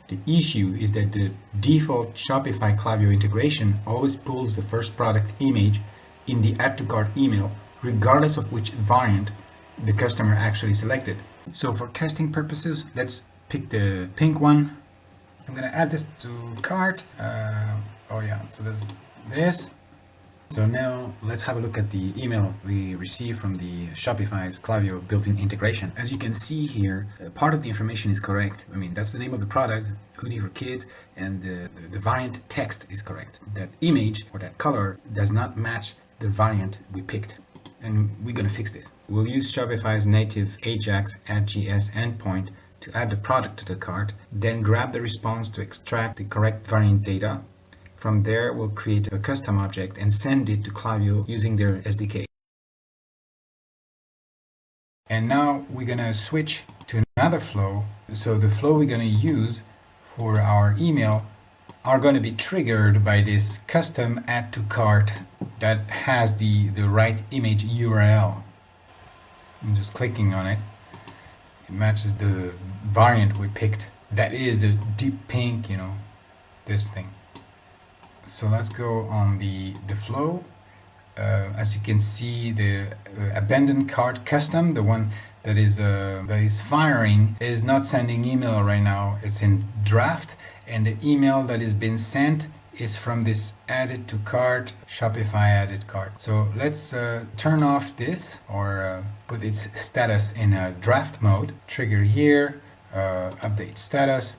The issue is that the default Shopify Klaviyo integration always pulls the first product image in the add to cart email, regardless of which variant the customer actually selected. So for testing purposes, let's pick the pink one. I'm gonna add this to cart. So there's this. So now let's have a look at the email we received from the Shopify's Klaviyo built-in integration. As you can see here, part of the information is correct. I mean, that's the name of the product, hoodie for kid, and the variant text is correct. That image or that color does not match the variant we picked. And we're gonna fix this. We'll use Shopify's native AJAX.js endpoint to add the product to the cart, then grab the response to extract the correct variant data. From there, we'll create a custom object and send it to Klaviyo using their SDK. And now we're gonna switch to another flow. So the flow we're gonna use for our email are gonna be triggered by this custom add to cart that has the right image URL. I'm just clicking on it. It matches the variant we picked. That is the deep pink, this thing. So let's go on the flow. As you can see, the abandoned cart custom, the one that is firing, is not sending email right now. It's in draft, and the email that is being sent is from this added to cart, Shopify added cart. So let's turn off this or put its status in a draft mode. Trigger here, update status.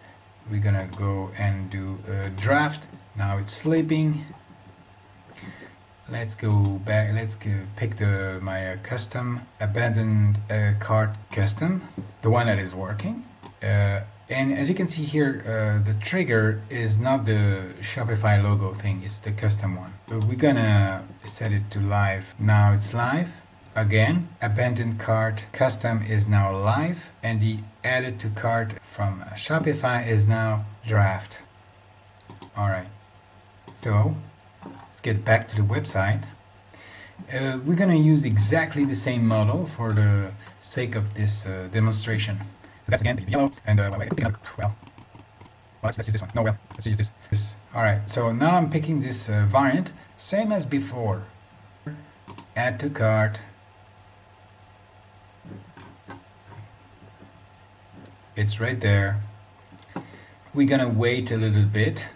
We're gonna go and do a draft. Now it's sleeping. Let's go back. Let's pick my custom abandoned cart custom, the one that is working. And as you can see here, the trigger is not the Shopify logo thing, it's the custom one. So we're gonna set it to live. Now it's live. Again, abandoned cart custom is now live, and the added to cart from Shopify is now draft. All right. So let's get back to the website. We're gonna use exactly the same model for the sake of this demonstration. So that's again the yellow, and let's use this one. No, let's use this. All right. So now I'm picking this variant, same as before. Add to cart. It's right there. We're gonna wait a little bit.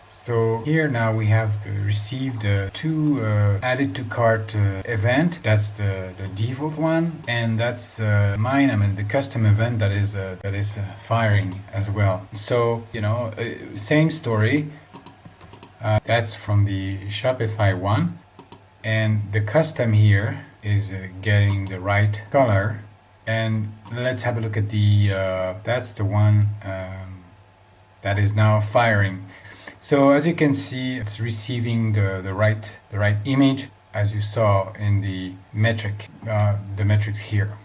So here now we have received two added to cart event. That's the default one, and that's mine. I mean the custom event that is firing as well. So same story. That's from the Shopify one, and the custom here is getting the right color. And let's have a look at the that's the one that is now firing. So as you can see, it's receiving the right image, as you saw in the metrics here.